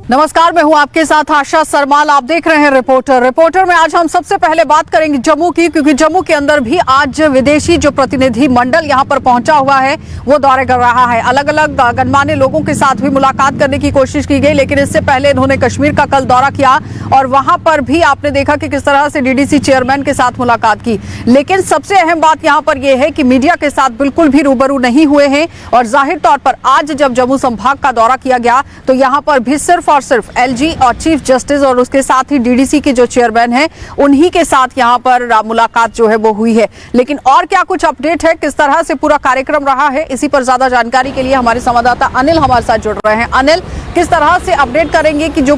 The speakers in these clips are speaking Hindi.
नमस्कार, मैं हूं आपके साथ आशा सरमाल। आप देख रहे हैं रिपोर्टर में आज हम सबसे पहले बात करेंगे जम्मू की, क्योंकि जम्मू के अंदर भी आज विदेशी जो प्रतिनिधि मंडल यहां पर पहुंचा हुआ है वो दौरे कर रहा है। अलग अलग गणमान्य लोगों के साथ भी मुलाकात करने की कोशिश की गई, लेकिन इससे पहले इन्होंने कश्मीर का कल दौरा किया और वहां पर भी आपने देखा कि किस तरह से डीडीसी चेयरमैन के साथ मुलाकात की। लेकिन सबसे अहम बात यहां पर यह है कि मीडिया के साथ बिल्कुल भी रूबरू नहीं हुए हैं और जाहिर तौर पर आज जब जम्मू संभाग का दौरा किया गया तो यहां पर भी सिर्फ और सिर्फ एलजी और चीफ जस्टिस और उसके साथ ही डीडीसी के जो चेयरमैन हैं उन्हीं के साथ यहां पर मुलाकात जो है वो हुई है। लेकिन और क्या कुछ अपडेट है, किस तरह से पूरा कार्यक्रम रहा है, इसी पर ज्यादा जानकारी के लिए हमारे संवाददाता अनिल हमारे साथ जुड़ रहे हैं। अनिल, किस तरह से अपडेट करेंगे कि जो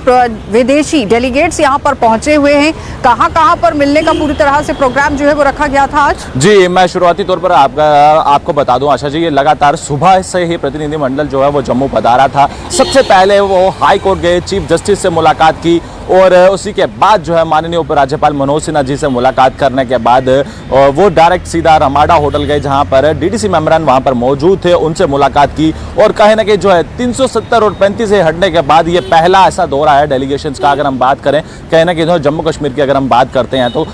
विदेशी डेलीगेट्स यहां पर पहुंचे हुए हैं, कहां पर मिलने का पूरी तरह से प्रोग्राम जो है वो रखा गया था आज? जी, मैं शुरुआती तौर पर आपको बता दूं आशा जी, ये लगातार सुबह से ही प्रतिनिधिमंडल जो है वो जम्मू पधारा था। सबसे पहले वो हाई कोर्ट गए, चीफ जस्टिस से मुलाकात की और उसी के बाद जो है माननीय उपराज्यपाल मनोज सिन्हा जी से मुलाकात करने के बाद वो डायरेक्ट सीधा रमाडा होटल गए, जहां पर डीडीसी मेंबरान वहां पर मौजूद थे, उनसे मुलाकात की। और कहीं ना कहीं जो है 370 और 35 से हटने के बाद ये पहला ऐसा दौरा है डेलीगेशंस का। अगर हम बात करें कहीं ना कहीं जम्मू कश्मीर की अगर हम बात करते हैं तो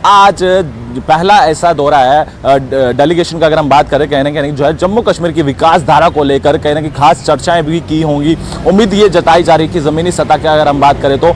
आज पहला ऐसा दौरा है डेलीगेशन का। अगर हम बात करें कहीं ना कहीं जो है जम्मू कश्मीर की विकास धारा को लेकर कहीं ना कहीं खास चर्चाएं भी की होंगी। उम्मीद ये जताई जा रही है कि जमीनी सतह की अगर हम बात करें तो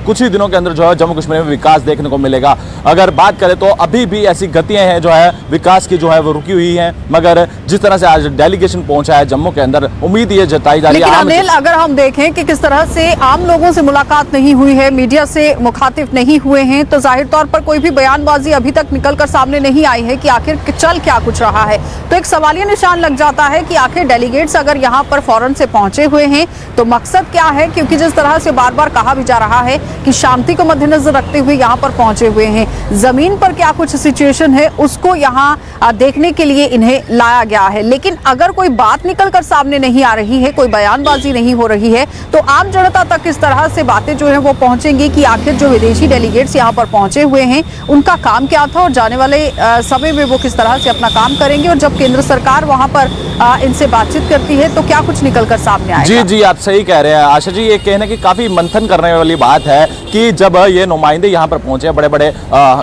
कुछ ही दिनों के अंदर जो है जम्मू कश्मीर में विकास देखने को मिलेगा। अगर बात करें तो अभी भी ऐसी गतियां हैं जो है विकास की जो है वो रुकी हुई हैं, मगर जिस तरह से आज डेलीगेशन पहुंचा है जम्मू के अंदर, उम्मीद ये जताई जा रही है। अनिल, अगर हम देखें कि किस तरह से आम लोगों से मुलाकात नहीं हुई है, मीडिया से मुखातिब नहीं हुए हैं, तो जाहिर तौर पर कोई भी बयानबाजी अभी तक निकलकर सामने नहीं आई है कि आखिर चल क्या कुछ रहा है। तो एक सवालिया निशान लग जाता है कि आखिर डेलीगेट्स अगर यहाँ पर फौरन से पहुंचे हुए हैं तो मकसद क्या है, क्योंकि जिस तरह से बार बार कहा भी जा रहा है कि शांति को मद्देनजर रखते हुए यहाँ पर पहुंचे हुए हैं, जमीन पर क्या कुछ सिचुएशन है उसको यहाँ देखने के लिए इन्हें लाया गया है। लेकिन अगर कोई बात निकलकर सामने नहीं आ रही है, कोई बयानबाजी नहीं हो रही है, तो आम जनता तक किस तरह से बातें जो है वो पहुंचेंगी कि आखिर जो विदेशी डेलीगेट्स यहाँ पर पहुंचे हुए हैं उनका काम क्या था और जाने वाले समय में वो किस तरह से अपना काम करेंगे, और जब केंद्र सरकार वहां पर इनसे बातचीत करती है तो क्या कुछ निकलकर सामने आएगा? जी, आप सही कह रहे हैं आशा जी। ये कहने की काफी मंथन करने वाली बात है कि जब ये नुमाइंदे यहाँ पर पहुंचे, बड़े बड़े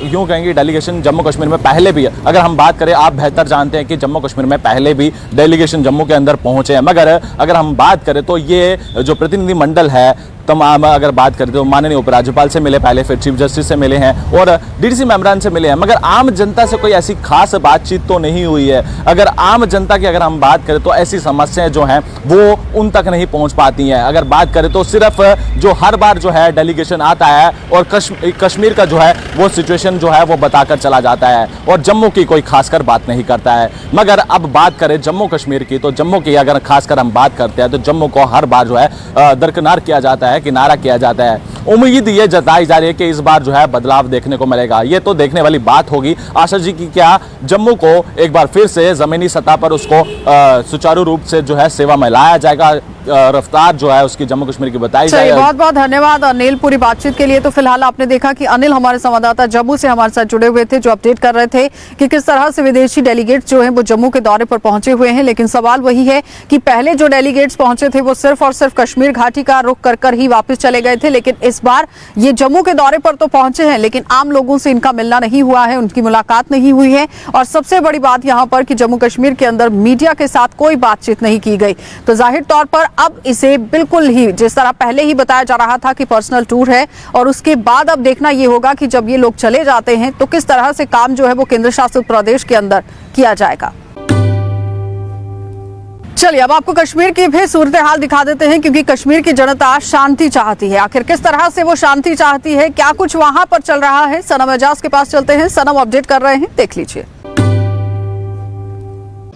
यूं कहेंगे डेलीगेशन जम्मू कश्मीर में पहले भी, अगर हम बात करें, आप बेहतर जानते हैं कि जम्मू कश्मीर में पहले भी डेलीगेशन जम्मू के अंदर पहुंचे हैं, मगर अगर हम बात करें तो ये जो प्रतिनिधि मंडल है तमाम, अगर बात करें तो माननीय उपराज्यपाल से मिले पहले, फिर चीफ जस्टिस से मिले हैं और डीडीसी मेंबरान से मिले हैं, मगर आम जनता से कोई ऐसी खास बातचीत तो नहीं हुई है। अगर आम जनता की अगर हम बात करें तो ऐसी समस्याएं जो हैं वो उन तक नहीं पहुंच पाती हैं। अगर बात करें तो सिर्फ जो हर बार जो है डेलीगेशन आता है और कश्मीर का जो है वो सिचुएशन जो है वो बताकर चला जाता है और जम्मू की कोई खासकर बात नहीं करता है। मगर अब बात करें जम्मू कश्मीर की, तो जम्मू की अगर खासकर हम बात करते हैं तो जम्मू को हर बार जो है दरकिनार किया जाता है, किनारा किया जाता है। उम्मीद ये जताई जा रही है कि इस बार जो है बदलाव देखने को मिलेगा। ये तो देखने वाली बात होगी आशा जी की क्या जम्मू को एक बार फिर से जमीनी सतह पर उसको सुचारू रूप से जो है सेवा में लाया जाएगा, रफ्तार जो है उसकी जम्मू कश्मीर की बताई जाएगी। बहुत बहुत धन्यवाद अनिल पूरी बातचीत के लिए। तो फिलहाल आपने देखा कि अनिल हमारे संवाददाता जम्मू से हमारे साथ जुड़े हुए थे, जो अपडेट कर रहे थे कि किस तरह से विदेशी डेलीगेट्स जो हैं वो जम्मू के दौरे पर पहुंचे हुए हैं। लेकिन सवाल वही है कि पहले जो डेलीगेट्स पहुंचे थे वो सिर्फ और सिर्फ कश्मीर घाटी का रुख कर ही वापस चले गए थे, लेकिन इस बार ये जम्मू के दौरे पर तो पहुंचे हैं लेकिन आम लोगों से इनका मिलना नहीं हुआ है, उनकी मुलाकात नहीं हुई है। और सबसे बड़ी बात यहाँ पर कि जम्मू कश्मीर के अंदर मीडिया के साथ कोई बातचीत नहीं की गई। तो जाहिर तौर पर अब इसे बिल्कुल ही जिस तरह पहले ही बताया जा रहा था कि पर्सनल टूर है, और उसके बाद अब देखना यह होगा कि जब ये लोग चले जाते हैं तो किस तरह से काम जो है वो केंद्र शासित प्रदेश के अंदर किया जाएगा। चलिए अब आपको कश्मीर की भी सूरत हाल दिखा देते हैं, क्योंकि कश्मीर की जनता शांति चाहती है। आखिर किस तरह से वो शांति चाहती है, क्या कुछ वहां पर चल रहा है, सनम एजाज के पास चलते हैं। सनम अपडेट कर रहे हैं, देख लीजिए।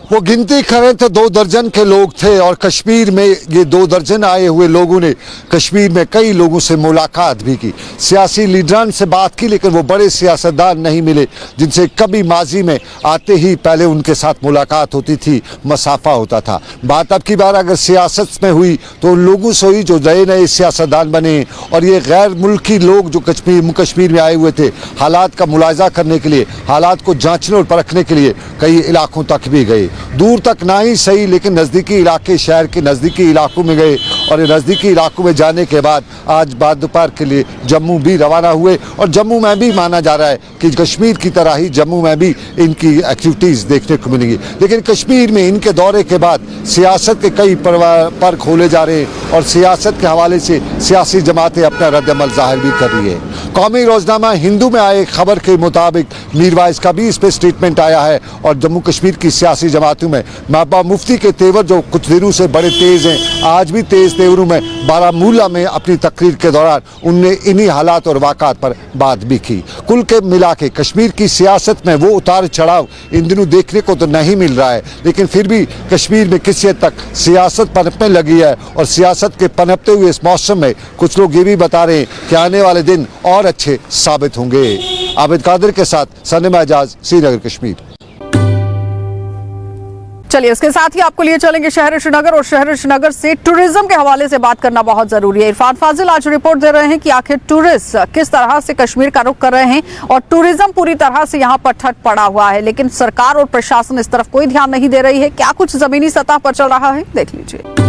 वो गिनती करें तो 2 दर्जन के लोग थे और कश्मीर में ये 2 दर्जन आए हुए लोगों ने कश्मीर में कई लोगों से मुलाकात भी की, सियासी लीडरान से बात की, लेकिन वो बड़े सियासतदान नहीं मिले जिनसे कभी माजी में आते ही पहले उनके साथ मुलाकात होती थी, मसाफा होता था। बात अब की बार अगर सियासत में हुई तो उन लोगों से हुई जो नए नए सियासतदान बने और ये गैर मुल्की लोग जो कश्मीर में आए हुए थे, हालात का मुलायजा करने के लिए, हालात को जांचने और परखने के लिए कई इलाकों तक भी गए। दूर तक ना ही सही, लेकिन नज़दीकी इलाके, शहर के नज़दीकी इलाकों में गए और नज़दीकी इलाकों में जाने के बाद आज बाद दोपहर के लिए जम्मू भी रवाना हुए। और जम्मू में भी माना जा रहा है कि कश्मीर की तरह ही जम्मू में भी इनकी एक्टिविटीज़ देखने को मिलेंगी। लेकिन कश्मीर में इनके दौरे के बाद सियासत के कई पर खोले जा रहे हैं और सियासत के हवाले से सियासी जमातें अपना रद्द-ए-अमल जाहिर भी कर रही है। कौमी रोजनामा हिंदू में आए खबर के मुताबिक मीरवाइज का भी इस पर स्टेटमेंट आया है और जम्मू कश्मीर की सियासी जमातों में महबूबा मुफ्ती के तेवर जो कुछ दिनों से बड़े तेज हैं, आज भी तेज तेवरों में बारामूला में अपनी तकरीर के दौरान उनने इन्हीं हालात और वाक़ात पर बात भी की। कुल के मिला के कश्मीर की सियासत में वो उतार चढ़ाव इन दिनों देखने को तो नहीं मिल रहा है, लेकिन फिर भी कश्मीर में किसी हद तक सियासत पनपने लगी है और सियासत के पनपते हुए इस मौसम में कुछ लोग ये भी बता रहे हैं कि आने वाले दिन और अच्छे साबित होंगे। आबिद कादिर के साथ सनम एजाज, श्रीनगर, कश्मीर। चलिए इसके साथ ही आपको लिए चलेंगे शहर श्रीनगर और शहर श्रीनगर से टूरिज्म के हवाले से बात करना बहुत जरूरी है। इरफान फाजिल आज रिपोर्ट दे रहे हैं कि आखिर टूरिस्ट किस तरह से कश्मीर का रुख कर रहे हैं और टूरिज्म पूरी तरह से यहां पर ठप पड़ा हुआ है, लेकिन सरकार और प्रशासन इस तरफ कोई ध्यान नहीं दे रही है। क्या कुछ जमीनी सतह पर चल रहा है, देख लीजिए।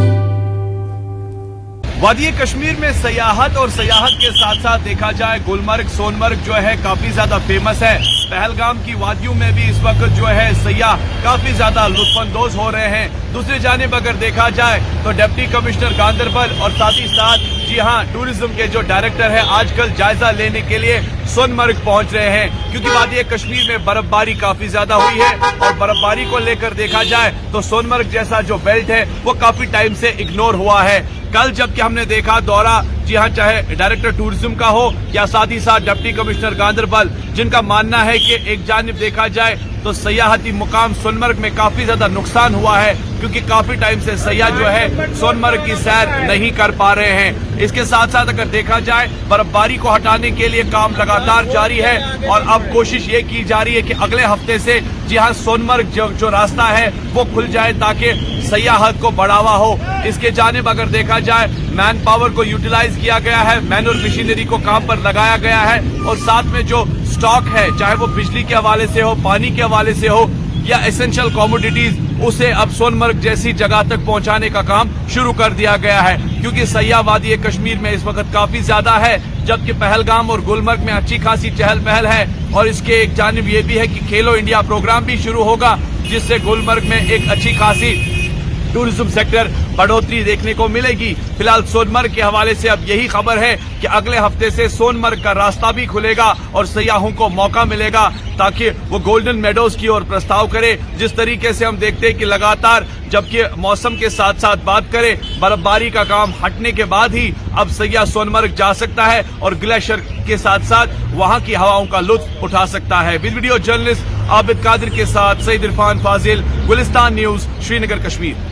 वादी कश्मीर में सयाहत और सयाहत के साथ साथ देखा जाए गुलमर्ग, सोनमर्ग जो है काफी ज्यादा फेमस है। पहलगाम की वादियों में भी इस वक्त जो है सयाह काफी ज्यादा लुत्फानंदोज हो रहे हैं। दूसरी जानिब अगर देखा जाए तो डिप्टी कमिश्नर गांदरबल और साथ ही साथ जी हाँ टूरिज्म के जो डायरेक्टर है आजकल जायजा लेने के लिए सोनमर्ग पहुंच रहे हैं, क्योंकि वादी कश्मीर में बर्फबारी काफी ज्यादा हुई है और बर्फबारी को लेकर देखा जाए तो सोनमर्ग जैसा जो बेल्ट है वो काफी टाइम से इग्नोर हुआ है। कल जबकि हमने देखा दौरा जी हाँ चाहे डायरेक्टर टूरिज्म का हो या साथ ही साथ डिप्टी कमिश्नर गांदरबल, जिनका मानना है कि एक जानिब देखा जाए तो सयाहती मुकाम सोनमर्ग में काफी ज्यादा नुकसान हुआ है, क्योंकि काफी टाइम से सयाह जो है सोनमर्ग की सैर नहीं कर पा रहे हैं। इसके साथ साथ अगर देखा जाए बर्फबारी को हटाने के लिए काम लगातार जारी है और अब कोशिश ये की जा रही है कि अगले हफ्ते से जी हाँ सोनमर्ग जो रास्ता है वो खुल जाए ताकि सयाहत को बढ़ावा हो। इसके जानिब अगर देखा जाए मैन पावर को यूटिलाइज किया गया है, मैनुअल मशीनरी को काम पर लगाया गया है और साथ में जो स्टॉक है चाहे वो बिजली के हवाले से हो, पानी के हवाले से हो या एसेंशियल कमोडिटीज, उसे अब सोनमर्ग जैसी जगह तक पहुंचाने का काम शुरू कर दिया गया है, क्योंकि सयाह वादी कश्मीर में इस वक्त काफी ज्यादा है, जबकि पहलगाम और गुलमर्ग में अच्छी खासी चहल पहल है। और इसके एक जानिब ये भी है कि खेलो इंडिया प्रोग्राम भी शुरू होगा, जिससे गुलमर्ग में एक अच्छी खासी टूरिज्म सेक्टर बढ़ोतरी देखने को मिलेगी। फिलहाल सोनमर्ग के हवाले से अब यही खबर है कि अगले हफ्ते से सोनमर्ग का रास्ता भी खुलेगा और सयाहों को मौका मिलेगा ताकि वो गोल्डन मेडोज की ओर प्रस्ताव करे। जिस तरीके से हम देखते हैं कि लगातार जबकि मौसम के साथ साथ बात करें बर्फबारी का काम हटने के बाद ही अब सयाह सोनमर्ग जा सकता है और ग्लेशियर के साथ साथ वहां की हवाओं का लुत्फ उठा सकता है। With video journalist Abid Qadir के साथ सईद इरफान फाजिल, गुलिस्तान न्यूज, श्रीनगर, कश्मीर।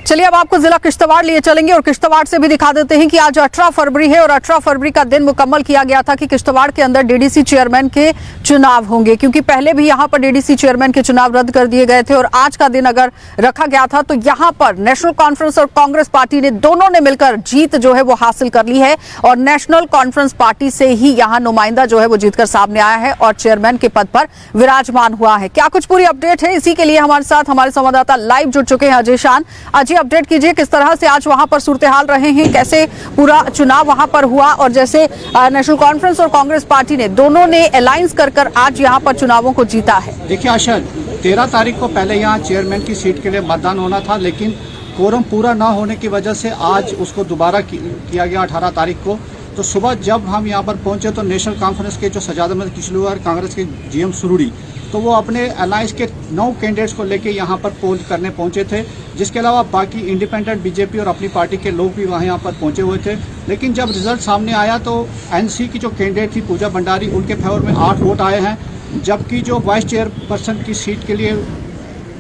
चलिए अब आपको जिला किश्तवाड़ लिए चलेंगे और किश्तवाड़ से भी दिखा देते हैं कि आज 18 फरवरी है और 18 फरवरी का दिन मुकम्मल किया गया था कि किश्तवाड़ के अंदर डीडीसी चेयरमैन के चुनाव होंगे, क्योंकि पहले भी यहां पर डीडीसी चेयरमैन के चुनाव रद्द कर दिए गए थे और आज का दिन अगर रखा गया था तो यहां पर नेशनल कॉन्फ्रेंस और कांग्रेस पार्टी ने दोनों ने मिलकर जीत जो है वो हासिल कर ली है और नेशनल कॉन्फ्रेंस पार्टी से ही यहाँ नुमाइंदा जो है वो जीतकर सामने आया है और चेयरमैन के पद पर विराजमान हुआ है। क्या कुछ पूरी अपडेट है, इसी के लिए हमारे साथ हमारे संवाददाता लाइव जुड़ चुके हैं अजय शान। अजय, अपडेट कीजिए किस तरह से आज वहां पर सूरत हाल रहे हैं, कैसे पूरा चुनाव वहां पर हुआ और जैसे नेशनल कॉन्फ्रेंस और कांग्रेस पार्टी ने दोनों ने अलायंस कर आज यहां पर चुनावों को जीता है। देखिए आशा, 13 तारीख को पहले यहाँ चेयरमैन की सीट के लिए मतदान होना था, लेकिन कोरम पूरा न होने की वजह से आज उसको दोबारा किया गया 18 तारीख को। तो सुबह जब हम यहाँ पर पहुंचे तो नेशनल कॉन्फ्रेंस के जो सजाद अहमद किचलू और कांग्रेस के जीएम सुरुड़ी, तो वो अपने अलायंस के 9 कैंडिडेट्स को लेके यहाँ पर पोल करने पहुंचे थे, जिसके अलावा बाकी इंडिपेंडेंट बीजेपी और अपनी पार्टी के लोग भी वहाँ यहाँ पर पहुंचे हुए थे। लेकिन जब रिजल्ट सामने आया तो एनसी की जो कैंडिडेट थी पूजा भंडारी, उनके फेवर में 8 वोट आए हैं, जबकि जो वाइस चेयरपर्सन की सीट के लिए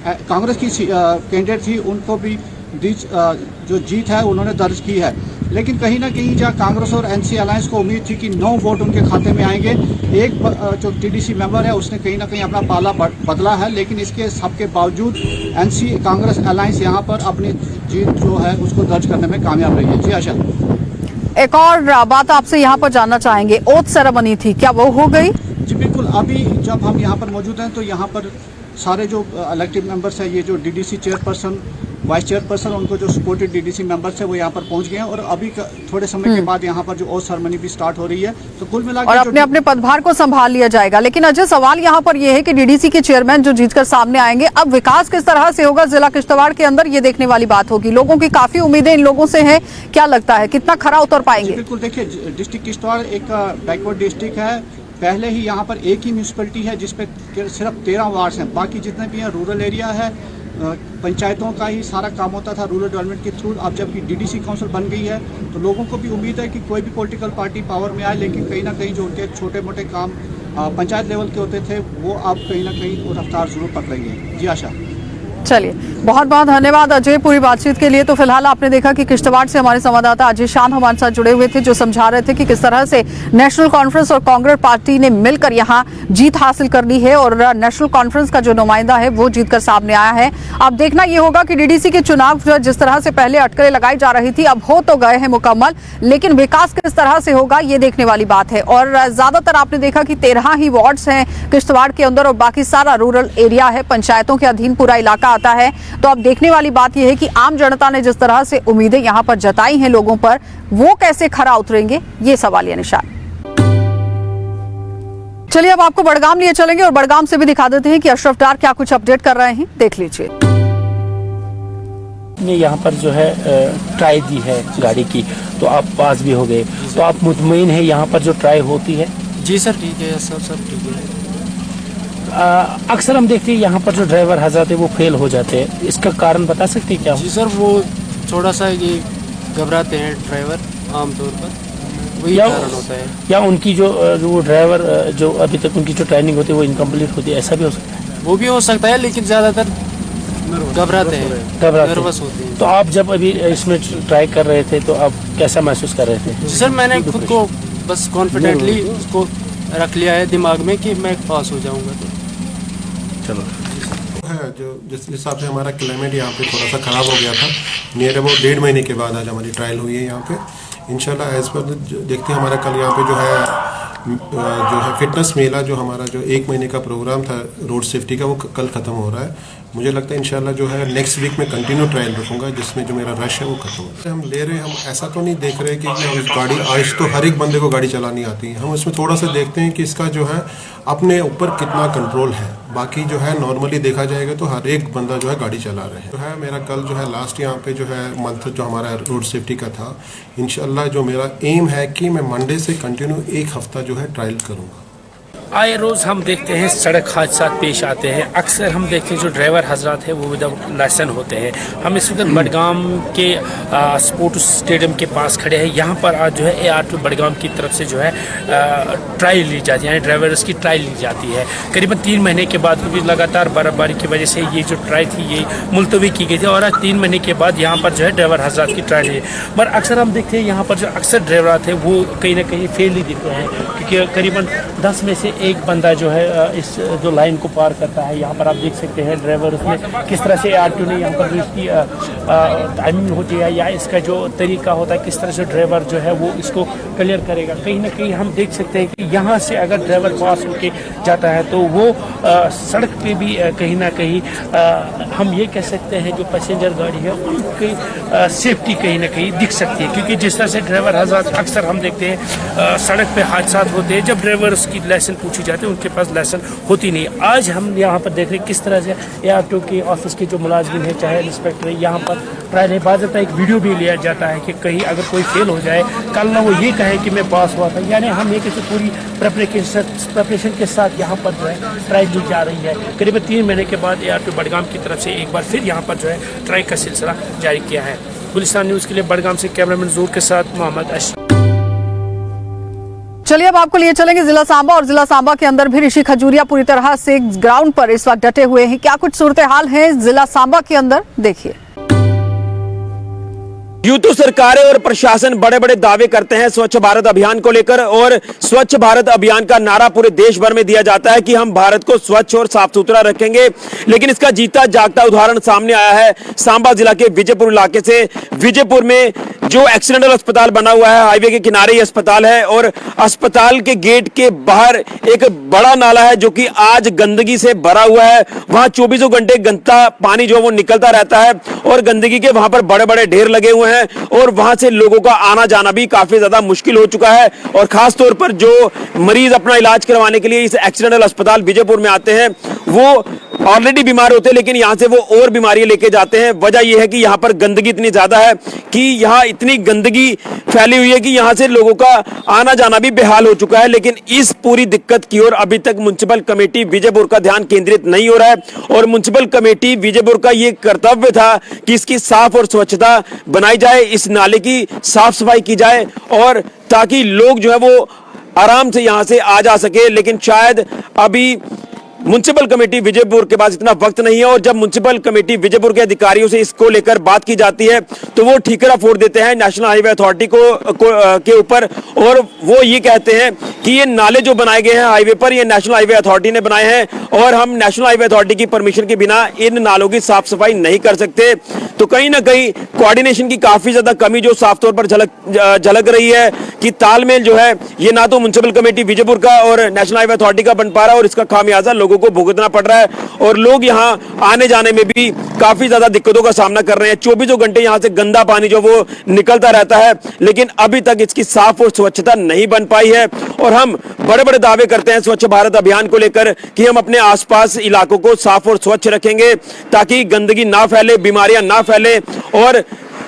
कांग्रेस की कैंडिडेट थी उनको भी जो जीत है उन्होंने दर्ज की है। लेकिन कहीं ना कहीं जहाँ कांग्रेस और एनसी अलायंस को उम्मीद थी कि 9 वोट उनके खाते में आएंगे, एक जो टीडीसी मेंबर है उसने कहीं ना कहीं अपना पाला बदला है, लेकिन इसके सबके बावजूद एनसी कांग्रेस अलायंस यहाँ पर अपनी जीत जो है उसको दर्ज करने में कामयाब रही है। जी आशा, एक और बात आपसे यहाँ पर जानना चाहेंगे, ओथ सेरेमनी थी, क्या वो हो गई? जी बिल्कुल, अभी जब हम यहाँ पर मौजूद हैं तो यहाँ पर सारे जो इलेक्टेड मेंबर्स हैं, ये जो डीडीसी चेयरपर्सन, वाइस चेयरपर्सन, उनको जो सपोर्टेड डीडीसी मेंबर्स है वो यहाँ पर पहुंच गए हैं और अभी थोड़े समय के बाद यहाँ पर जो ओथ सेरेमनी भी स्टार्ट हो रही है। तो कुल और मिलाकर अपने अपने पदभार को संभाल लिया जाएगा। लेकिन अजय, सवाल यहाँ पर यह है कि डीडीसी के चेयरमैन जो जीतकर सामने आएंगे, अब विकास किस तरह से होगा जिला किश्तवाड़ के अंदर, ये देखने वाली बात होगी। लोगों की काफी उम्मीदें इन लोगों से हैं, क्या लगता है कितना खरा उतर पाएंगे? बिल्कुल, देखिए डिस्ट्रिक्ट किश्तवाड़ एक बैकवर्ड डिस्ट्रिक्ट है। पहले ही यहाँ पर एक ही म्यूनसिपलिटी है जिसपे सिर्फ 13 वार्ड्स हैं, बाकी जितने भी हैं रूरल एरिया है। पंचायतों का ही सारा काम होता था रूरल डेवलपमेंट के थ्रू। अब जबकि डीडीसी काउंसिल बन गई है तो लोगों को भी उम्मीद है कि कोई भी पॉलिटिकल पार्टी पावर में आए, लेकिन कहीं ना कहीं जो उनके छोटे मोटे काम पंचायत लेवल के होते थे वो अब कहीं ना कहीं रफ्तार जरूर पकड़ेंगे। जी आशा। चलिए, बहुत बहुत धन्यवाद अजय पूरी बातचीत के लिए। तो फिलहाल आपने देखा कि किश्तवाड़ से हमारे संवाददाता अजय शान हमारे साथ जुड़े हुए थे, जो समझा रहे थे कि किस तरह से नेशनल कॉन्फ्रेंस और कांग्रेस पार्टी ने मिलकर यहां जीत हासिल कर ली है और नेशनल कॉन्फ्रेंस का जो नुमाइंदा है वो जीतकर सामने आया है। अब देखना यह होगा कि डीडीसी के चुनाव जिस तरह से पहले अटकलें लगाई जा रही थी, अब हो तो गए हैं मुकम्मल, लेकिन विकास किस तरह से होगा ये देखने वाली बात है। और ज्यादातर आपने देखा कि 13 ही वार्ड्स हैं किश्तवाड़ के अंदर और बाकी सारा रूरल एरिया है, पंचायतों के अधीन पूरा इलाका आता है। तो अब देखने वाली बात यह है कि आम जनता ने जिस तरह से उम्मीदें यहां पर जताई हैं लोगों पर, वो कैसे खरा उतरेंगे, ये सवालिया निशान। चलिए अब आपको बड़गाम लिए चलेंगे और बड़गाम से भी दिखा देते हैं कि अशरफ डार क्या कुछ अपडेट कर रहे हैं, देख लीजिए। ने यहाँ पर जो है ट्राई दी है गाड़ी की, तो आप पास भी हो गए, तो आप मुतमईन है यहाँ पर जो ट्राई होती है? जी सर ठीक है, सब ठीक है। अक्सर हम देखते हैं यहाँ पर जो ड्राइवर हज़रात है वो फेल हो जाते हैं, इसका कारण बता सकते हैं क्या? जी सर, वो थोड़ा सा ये घबराते हैं ड्राइवर आमतौर पर, वही कारण होता है। या उनकी जो वो ड्राइवर जो अभी तक उनकी जो ट्रेनिंग होती है वो इनकम्प्लीट होती है, ऐसा भी हो सकता है? वो भी हो सकता है, लेकिन ज़्यादातर घबराते हैं, नर्वस होते हैं। तो आप जब अभी इसमें ट्राई कर रहे थे तो आप कैसा महसूस कर रहे थे? जी सर, मैंने खुद को बस कॉन्फिडेंटली उसको रख लिया है दिमाग में कि मैं पास हो जाऊँगा। तो चलो है जो जिस हिसाब से हमारा क्लाइमेट यहाँ पे थोड़ा सा ख़राब हो गया था, नियर अबाउट 1.5 महीने के बाद आज हमारी ट्रायल हुई है यहाँ पे। इंशाल्लाह एज पर देखते हैं, हमारा कल यहाँ पे जो है फिटनेस मेला जो हमारा जो 1 महीने का प्रोग्राम था रोड सेफ्टी का, वो कल ख़त्म हो रहा है। मुझे लगता है इंशाल्लाह जो है नेक्स्ट वीक में कंटिन्यू ट्रायल रखूँगा, जिसमें जो मेरा रश है वो खत्म हो। हम ले रहे हैं, हम ऐसा तो नहीं देख रहे कि गाड़ी आज तो हर एक बंदे को गाड़ी चलानी आती है, हम इसमें थोड़ा सा देखते हैं कि इसका जो है अपने ऊपर कितना कंट्रोल है। बाकी जो है नॉर्मली देखा जाएगा तो हर एक बंदा जो है गाड़ी चला रहे हैं। जो है मेरा कल जो है लास्ट यहाँ पे जो है मंथ जो हमारा रोड सेफ्टी का था, इंशाल्लाह जो मेरा एम है कि मैं मंडे से कंटिन्यू 1 हफ्ता जो है ट्रायल करूँगा। आए रोज़ हम देखते हैं सड़क हादसा पेश आते हैं। अक्सर हम देखते हैं जो ड्राइवर हजरात हैं वो विदाउट लाइसेंस होते हैं। हम इस वक्त बड़गाम के स्पोर्ट्स स्टेडियम के पास खड़े हैं। यहाँ पर आज जो है AR2 बड़गाम की तरफ से जो है ट्रायल ली जाती है, यानी ड्राइवर्स की ट्रायल ली जाती है। करीबन 3 महीने के बाद, क्योंकि लगातार बर्फबारी की वजह से ये जो ट्रायल थी ये मुलतवी की गई थी और आज 3 महीने के बाद यहाँ पर जो है ड्राइवर हजरात की ट्रायल है। पर अक्सर हम देखते हैं यहाँ पर जो अक्सर ड्राइवर थे वो कहीं ना कहीं फेल ही दिखते हैं, क्योंकि करीबन 10 में से एक बंदा जो है इस जो लाइन को पार करता है। यहाँ पर आप देख सकते हैं ड्राइवर उसमें किस तरह से AR2 ने यहाँ पर जो इसकी टाइमिंग होती है या इसका जो तरीका होता है, किस तरह से ड्राइवर जो है वो इसको क्लियर करेगा। कहीं ना कहीं हम देख सकते हैं कि यहाँ से अगर ड्राइवर पास होके जाता है तो वो सड़क पे भी कहीं ना कहीं हम ये कह सकते हैं जो पैसेंजर गाड़ी है उनकी सेफ्टी कहीं ना कहीं दिख सकती है, क्योंकि जिस तरह से ड्राइवर हज़रात अक्सर हम देखते हैं सड़क पे हादसा होते हैं जब ड्राइवर्स की लाइसेंस पूछी जाती है, उनके पास लाइसेंस होती नहीं। आज हम यहाँ पर देख रहे हैं किस तरह से AR2 के ऑफिस के जो मुलाजिम है, चाहे इंस्पेक्टर है, यहाँ पर ट्रायल है। बाज़ाब्ता एक वीडियो भी लिया जाता है कि कहीं अगर कोई फेल हो जाए, कल ना वो ये कहे कि मैं पास हुआ था। यानी हम ये किसी पूरी प्रेपरेशन के साथ यहाँ पर जो है ट्रायल ली जा रही है। करीब 3 महीने के बाद AR2 बड़गाम की तरफ से एक बार फिर यहाँ पर जो है ट्रायल का सिलसिला जारी किया है। गुलिस्तान न्यूज़ के लिए बड़गाम से कैमरामैन ज़ूर के साथ मोहम्मद अशरफ। चलिए अब आपको लिए चलेंगे जिला सांबा, और जिला सांबा के अंदर भी ऋषि खजूरिया पूरी तरह से ग्राउंड पर इस वक्त डटे हुए हैं। क्या कुछ सूरत हाल है जिला सांबा के अंदर, देखिए। यूं तो सरकारें और प्रशासन बड़े बड़े दावे करते हैं स्वच्छ भारत अभियान को लेकर, और स्वच्छ भारत अभियान का नारा पूरे देश भर में दिया जाता है कि हम भारत को स्वच्छ और साफ सुथरा रखेंगे। लेकिन इसका जीता जागता उदाहरण सामने आया है सांबा जिला के विजयपुर इलाके से। विजयपुर में जो एक्सीडेंटल अस्पताल बना हुआ है, हाईवे के किनारे ही अस्पताल है, और अस्पताल के गेट के बाहर एक बड़ा नाला है जो कि आज गंदगी से भरा हुआ है। वहां 24 घंटे गंदा पानी जो वो निकलता रहता है, और गंदगी के वहां पर बड़े बड़े ढेर लगे हुए हैं, और वहां से लोगों का आना जाना भी काफी ज्यादा मुश्किल हो चुका है। और खास तौर पर जो मरीज अपना इलाज करवाने के लिए इस एक्सीडेंटल अस्पताल विजयपुर में आते हैं, वो ऑलरेडी बीमार होते हैं, लेकिन यहां से वो और बीमारियां लेके जाते हैं। वजह यह है कि यहां पर गंदगी इतनी ज्यादा है कि यहां इतनी गंदगी फैली हुई है कि यहां से लोगों का आना जाना भी बेहाल हो चुका है। लेकिन इस पूरी दिक्कत की ओर अभी तक म्युनिसिपल कमेटी विजयपुर का ध्यान केंद्रित नहीं हो रहा है, और म्युनिसिपल कमेटी विजयपुर का यह कर्तव्य था कि इसकी साफ और स्वच्छता बनाई जाए, इस नाले की साफ सफाई की जाए, और ताकि लोग जो है वो आराम से यहां से आ जा सके। लेकिन शायद अभी म्युनिसिपल कमेटी विजयपुर के पास इतना वक्त नहीं है, और जब म्युनिसिपल कमेटी विजयपुर के अधिकारियों से इसको लेकर बात की जाती है तो वो ठीकरा फोड़ देते हैं नेशनल हाईवे अथॉरिटी के ऊपर, और वो ये कहते हैं कि ये नाले जो बनाए गए हैं हाईवे पर, ये नेशनल हाईवे अथॉरिटी ने बनाए हैं, और हम नेशनल हाईवे अथॉरिटी की परमिशन के बिना इन नालों की साफ सफाई नहीं कर सकते। तो कहीं ना कहीं कोऑर्डिनेशन की काफी ज्यादा कमी जो साफ तौर पर झलक रही है कि तालमेल जो है ये ना तो म्युनिसिपल कमेटी विजयपुर का और नेशनल हाईवे अथॉरिटी का बन पा रहा है, और इसका खामियाजा लोगों को भुगतना पड़ रहा है, और लोग यहां आने जाने में भी काफी ज्यादा दिक्कतों का सामना कर रहे हैं। 24 घंटे यहां से गंदा पानी जो वो निकलता रहता है, लेकिन अभी तक इसकी साफ और स्वच्छता नहीं बन पाई है। और हम बड़े बड़े दावे करते हैं स्वच्छ भारत अभियान को लेकर कि हम अपने आसपास इलाकों को साफ और स्वच्छ रखेंगे ताकि गंदगी ना फैले, बीमारियां ना फैले। और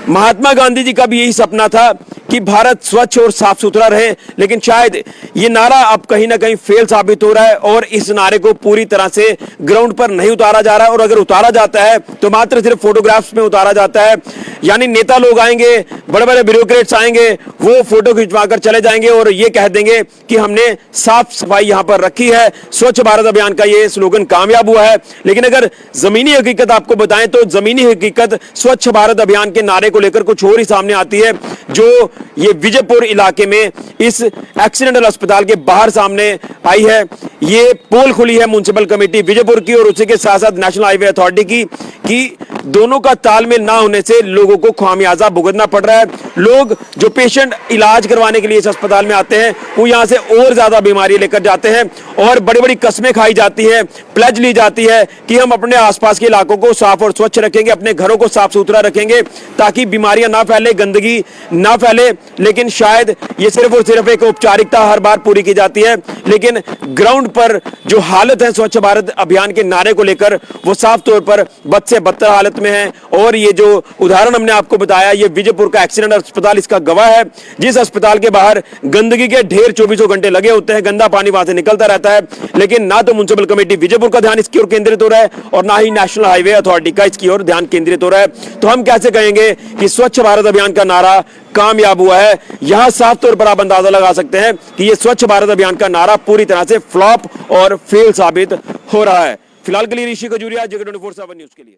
महात्मा गांधी जी का भी यही सपना था कि भारत स्वच्छ और साफ सुथरा रहे, लेकिन शायद ये नारा अब कहीं ना कहीं फेल साबित हो रहा है, और इस नारे को पूरी तरह से ग्राउंड पर नहीं उतारा जा रहा है। और अगर उतारा जाता है तो मात्र सिर्फ फोटोग्राफ्स में उतारा जाता है, यानी नेता लोग आएंगे, बड़े बड़े ब्यूरोक्रेट्स आएंगे, वो फोटो खिंचवाकर चले जाएंगे और ये कह देंगे कि हमने साफ सफाई यहां पर रखी है, स्वच्छ भारत अभियान का ये स्लोगन कामयाब हुआ है। लेकिन अगर जमीनी हकीकत आपको बताएं तो जमीनी हकीकत स्वच्छ भारत अभियान के नारे को लेकर कुछ और ही सामने आती है, जो ये विजयपुर इलाके में इस एक्सीडेंटल अस्पताल के बाहर सामने आई है। ये पोल खुली है म्युनिसिपल कमेटी विजयपुर की और उसी के साथ साथ नेशनल हाईवे अथॉरिटी की, कि दोनों का तालमेल ना होने से लोगों को खामियाजा भुगतना पड़ रहा है। लोग जो पेशेंट इलाज करवाने के लिए इस अस्पताल में आते हैं वो यहां से और ज्यादा बीमारी लेकर जाते हैं, और बड़ी बड़ी कस्में खाई जाती है, प्लेज ली जाती है कि हम अपने आसपास के इलाकों को साफ और स्वच्छ रखेंगे, अपने घरों को साफ सुथरा रखेंगे ताकि बीमारियां ना फैले, गंदगी ना फैले। लेकिन शायद ये सिर्फ और सिर्फ एक औपचारिकता हर बार पूरी की जाती है, लेकिन ग्राउंड पर जो हालत है स्वच्छ भारत अभियान के नारे को लेकर वो साफ तौर पर बद से बदतर हालत में है। और ये जो उदाहरण हमने आपको बताया, ये विजयपुर का एक्सीडेंट अस्पताल इसका गवाह है, जिस अस्पताल के बाहर गंदगी के ढेर 24 घंटे लगे होते हैं, गंदा पानी वहां से निकलता रहता है, लेकिन ना तो म्युनिसिपल कमेटी विजयपुर का ध्यान इसकी ओर केंद्रित हो रहा है और ना ही नेशनल हाईवे अथॉरिटी का इसकी ओर ध्यान केंद्रित हो रहा है। तो हम कैसे कहेंगे कि स्वच्छ भारत अभियान का नारा कामयाब हुआ है? यहां साफ तौर पर आप अंदाजा लगा सकते हैं कि यह स्वच्छ भारत अभियान का नारा पूरी तरह से फ्लॉप और फेल साबित हो रहा है। फिलहाल के लिए ऋषि खजूरिया, जगह 24/7 न्यूज के लिए।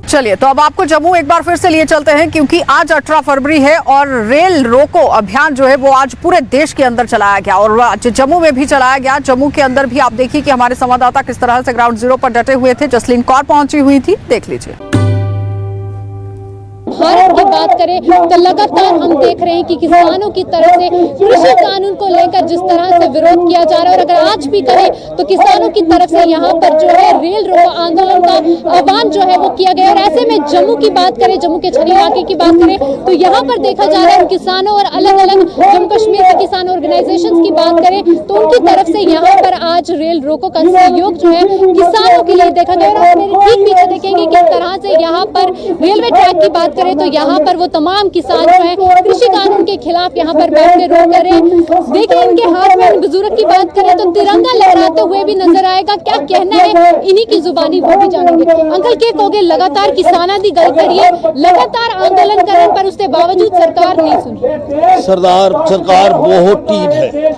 चलिए, तो अब आपको जम्मू एक बार फिर से लिए चलते हैं, क्योंकि आज 18 फरवरी है और रेल रोको अभियान जो है वो आज पूरे देश के अंदर चलाया गया और आज जम्मू में भी चलाया गया। जम्मू के अंदर भी आप देखिए कि हमारे संवाददाता किस तरह से ग्राउंड जीरो पर डटे हुए थे। जसलीन कौर पहुंची हुई थी, देख लीजिए। भारत की बात करें तो लगातार हम देख रहे हैं कि किसानों की तरफ से कृषि कानून को लेकर जिस तरह से विरोध किया जा रहा है, और अगर आज भी करें तो किसानों की तरफ से यहाँ पर जो है रेल रोको आंदोलन का आह्वान जो है वो किया गया। और ऐसे में जम्मू की बात करें, जम्मू के छरी इलाके की बात करें तो यहाँ पर देखा जा रहा है किसानों और अलग अलग जम्मू कश्मीर के किसान ऑर्गेनाइजेशन की बात करें तो उनकी तरफ से यहाँ पर आज रेल रोको का सहयोग जो है किसानों के लिए देखा गया। और आप मेरे ठीक पीछे देखेंगे किस तरह से यहाँ पर रेलवे ट्रैक की बात करें तो यहाँ पर वो तमाम किसान जो है कृषि कानून के खिलाफ यहाँ पर बैठ के रो कर रहे हैं। देखिए इनके हाथ में बुजुर्ग की बात करें तो तिरंगा लहराते हुए भी नजर आएगा। क्या कहना है इन्हीं की जुबानी वो भी जानेंगे। अंकल के कहोगे लगातार किसाना दी गल करिए, लगातार आंदोलन करने पर उसके बावजूद सरकार नहीं सुनी। सरकार बहुत ढीठ है,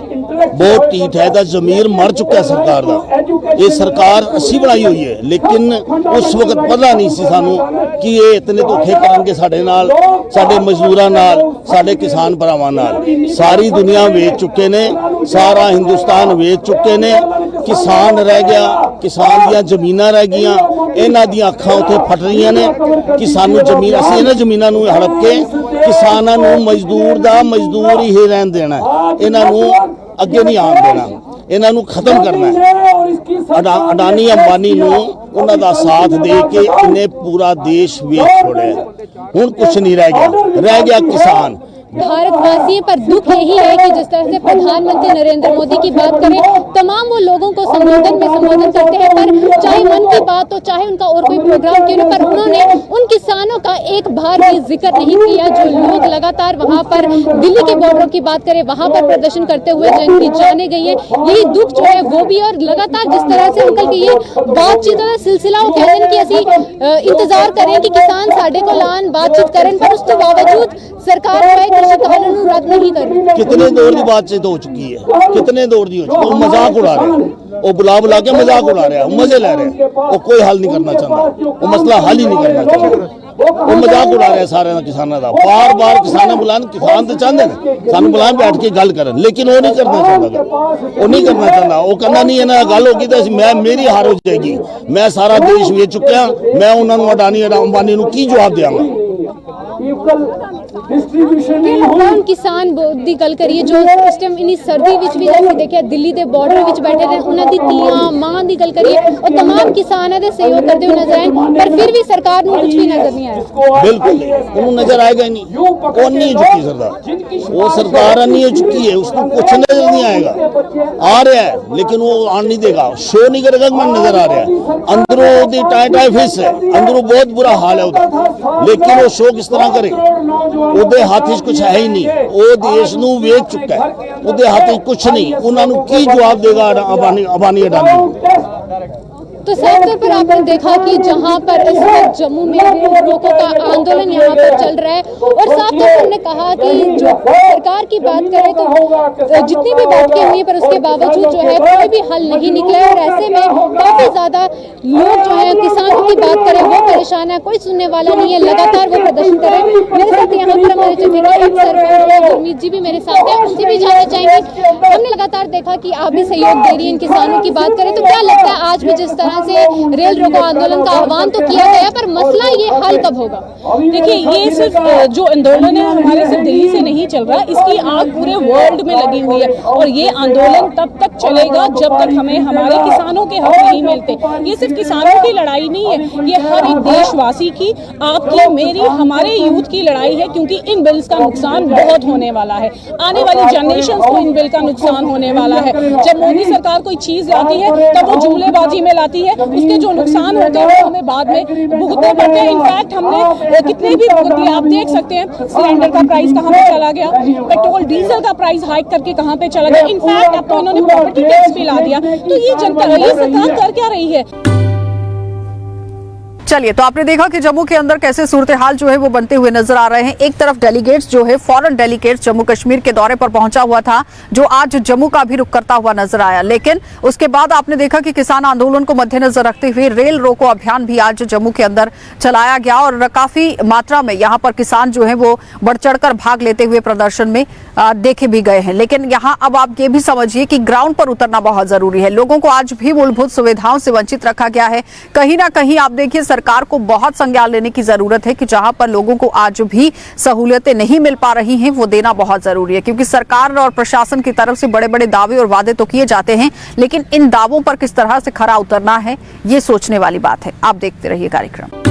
बहुत ढीठ है। दा जमीर मर चुका है सरकार दा। ये सरकार ਅਸੀਂ ਬਣਾਈ ਹੋਈ ਹੈ, ਲੇਕਿन ਉਸ ਵਕਤ ਪਤਾ ਨਹੀਂ ਸੀ ਸਾਨੂੰ ਕਿ ਇਹ ਇਤਨੇ ਧੋਖੇ ਕਰਨਗੇ ਸਾਡੇ ਨਾਲ, ਸਾਡੇ ਮਜ਼ਦੂਰਾਂ ਨਾਲ, ਸਾਡੇ ਕਿਸਾਨ ਭਰਾਵਾਂ ਨਾਲ। ਸਾਰੀ ਦੁਨੀਆ ਵੇਚ ਚੁੱਕੇ ਨੇ, ਸਾਰਾ ਹਿੰਦੁਸਤਾਨ ਵੇਚ ਚੁੱਕੇ ਨੇ। ਕਿਸਾਨ ਰਹਿ ਗਿਆ, ਕਿਸਾਨ ਦੀਆਂ ਜ਼ਮੀਨਾਂ ਰਹਿ ਗਈਆਂ, ਇਹਨਾਂ ਦੀਆਂ ਅੱਖਾਂ ਉੱਥੇ ਫਟ ਰਹੀਆਂ ਨੇ ਕਿ ਸਾਨੂੰ ਜ਼ਮੀਨ, ਅਸੀਂ ਇਹਨਾਂ ਜ਼ਮੀਨਾਂ ਨੂੰ ਹੜਪ ਕੇ ਕਿਸਾਨਾਂ ਨੂੰ ਮਜ਼ਦੂਰ ਦਾ ਮਜ਼ਦੂਰ ਹੀ ਰਹਿਣ ਦੇਣਾ, ਇਹਨਾਂ ਨੂੰ ਅੱਗੇ ਨਹੀਂ ਆਉਣ ਦੇਣਾ, ਇਹਨਾਂ ਨੂੰ ਖਤਮ ਕਰਨਾ ਹੈ। ਅਡਾਨੀ ਅੰਬਾਨੀ ਨੂੰ ਉਹਨਾਂ ਦਾ ਸਾਥ ਦੇ ਕੇ ਇਹਨੇ ਪੂਰਾ ਦੇਸ਼ ਵੇਚ ਛੋੜਿਆ। ਹੁਣ कुछ नहीं रह गया किसान। भारतवासियों पर दुख यही है कि जिस तरह से प्रधानमंत्री नरेंद्र मोदी की बात करें, तमाम वो लोगों को संबोधन करते हैं, पर चाहे मन की बात हो, चाहे उनका और कोई प्रोग्राम क्यों नहीं, पर उन्होंने उन किसानों का एक बार भी जिक्र नहीं किया जो लोग लगातार वहां पर दिल्ली के बॉर्डर की बात करें, वहां पर प्रदर्शन करते हुए जिनकी जाने गई है। यही दुख जो है वो भी, और लगातार जिस तरह से अंकल की ये बातचीत का सिलसिला वो कहते हैं कि असी इंतजार करें कि किसान साडे को लान बातचीत करें, पर उसके बावजूद सरकार जो है कृषि कानून रद्द नहीं कर रही। कितने दौर की बातचीत हो चुकी है, कितने दौर की हो चुकी है। वो मजाक उड़ा रहे हैं, वो बुला के मजाक उड़ा रहे हैं, मजे ले रहे हैं, वो कोई हल नहीं करना चाहता, वो मसला हल ही नहीं करना चाहता, वो मजाक उड़ा रहे हैं सारे किसानों का। बार बार किसान बुलाने, किसान तो चाहते हैं सानू बुलाने बैठ के गल करन, लेकिन वो नहीं करना चाहता, वो नहीं करना चाहता। वो कहना नहीं है गल होगी तो मैं मेरी हार हो जाएगी, मैं सारा देश वेच चुका, मैं उन्होंने अडानी अंबानी नूं की जवाब देंगा। ਹੁਣ ਕਿਸਾਨ ਦੀ ਗੱਲ ਕਰੀਏ ਜੋ ਇਸ ਟਾਈਮ ਇਨੀ ਸਰਦੀ ਵਿੱਚ ਵੀ ਅਸੀਂ ਦੇਖਿਆ ਦਿੱਲੀ ਦੇ ਬਾਰਡਰ ਵਿੱਚ ਬੈਠੇ ਨੇ, ਉਹਨਾਂ ਦੀ ਧੀਆਂ ਮਾਂ ਦੀ ਗੱਲ ਕਰੀਏ ਉਹ तमाम ਕਿਸਾਨਾਂ ਦੇ ਸਹਿਯੋਗ ਕਰਦੇ ਹੋਏ ਨਜ਼ਰ ਆਏ, ਪਰ ਫਿਰ ਵੀ ਸਰਕਾਰ ਨੂੰ ਕੁਝ ਵੀ ਨਜ਼ਰ नहीं आया। बिल्कुल ਉਹਨੂੰ नजर आएगा ही नहीं, वो नहीं झुकी सरदार, वो सरकार नहीं हो चुकी है, उसको कुछ नजर नहीं आएगा। आ रहा है लेकिन वो आन नहीं देगा, शो नहीं करेगा, मन नजर आ रहा है। अंदरों दी टाई फिस है, अंदरों बहुत बुरा हाल है उधर, लेकिन वो शो किस तरह करे, ਉਹਦੇ ਹੱਥ 'ਚ ਕੁਝ ਹੈ ਹੀ ਨਹੀਂ, ਉਹ ਦੇਸ਼ ਨੂੰ ਵੇਚ ਚੁੱਕਾ ਹੈ, ਉਹਦੇ ਹੱਥ 'ਚ ਕੁਝ ਨਹੀਂ, ਉਹਨਾਂ ਨੂੰ ਕੀ ਜਵਾਬ ਦੇਗਾ ਅਬਾਨੀ ਅਡਾਨੀ। तो साफ तौर पर आपने देखा कि जहां पर इस वक्त जम्मू में रेल रोको का आंदोलन यहां पर चल रहा है, और साफ तौर पर हमने कहा कि जो सरकार की बात करें तो जितनी भी बैठकें हुई पर उसके बावजूद जो है कोई भी हल नहीं निकला है, और ऐसे में काफी ज्यादा लोग जो है किसानों की बात करें वो परेशान है, कोई सुनने वाला नहीं है, लगातार वो प्रदर्शन कर रहे हैं। मेरे साथ यहाँ पर हमारे जत्थेदार गुरमीत जी भी मेरे साथ हैं, उनसे भी जानना चाहेंगे। हमने लगातार देखा कि आप भी सहयोग दे रही हैं इन किसानों की बात करें, तो क्या लगता है आज भी जिस तरह से रेल रोको आंदोलन का आह्वान तो किया गया, पर मसला ये हल कब होगा? देखिए, ये सिर्फ जो आंदोलन है हमारे सिर्फ दिल्ली से नहीं चल रहा, इसकी आग पूरे वर्ल्ड में लगी हुई है, और ये आंदोलन तब तक चलेगा जब तक हमें हमारे किसानों के हक नहीं मिलते। ये सिर्फ किसानों की लड़ाई नहीं है, ये हर एक देशवासी की, आपकी, मेरी, हमारे यूथ की लड़ाई है, क्योंकि इन बिल्स का नुकसान बहुत होने वाला है, आने वाली जनरेशन को इन बिल का नुकसान होने वाला है। जब मोदी सरकार कोई चीज लाती है तब वो जुमलेबाजी में लाती है, उसके जो नुकसान होते हैं वो हमें बाद में भुगतने पड़ते हैं। इनफैक्ट हमने कितने भी भुगत लिए, आप देख सकते हैं सिलेंडर का प्राइस कहाँ पे चला गया, पेट्रोल डीजल का प्राइस हाइक करके कहाँ पे चला गया, इनफैक्ट अब तो इन्होंने प्रॉपर्टी टैक्स भी ला दिया। तो ये जनता, ये सरकार कर क्या रही है? चलिए, तो आपने देखा कि जम्मू के अंदर कैसे सूरत हाल जो है वो बनते हुए नजर आ रहे हैं। एक तरफ डेलीगेट्स जो है, फॉरेन डेलीगेट्स जम्मू कश्मीर के दौरे पर पहुंचा हुआ था, जो आज जम्मू का भी रुख करता हुआ नजर आया, लेकिन उसके बाद आपने देखा कि किसान आंदोलन को मद्देनजर रखते हुए रेल रोको अभियान भी आज जम्मू के अंदर चलाया गया, और काफी मात्रा में यहाँ पर किसान जो है वो बढ़ चढ़कर भाग लेते हुए प्रदर्शन में देखे भी गए हैं। लेकिन यहाँ अब आप ये भी समझिए कि ग्राउंड पर उतरना बहुत जरूरी है। लोगों को आज भी मूलभूत सुविधाओं से वंचित रखा गया है। कहीं ना कहीं आप देखिए सरकार को बहुत संज्ञान लेने की जरूरत है कि जहां पर लोगों को आज भी सहूलियतें नहीं मिल पा रही हैं वो देना बहुत जरूरी है, क्योंकि सरकार और प्रशासन की तरफ से बड़े बड़े दावे और वादे तो किए जाते हैं, लेकिन इन दावों पर किस तरह से खरा उतरना है ये सोचने वाली बात है। आप देखते रहिए कार्यक्रम।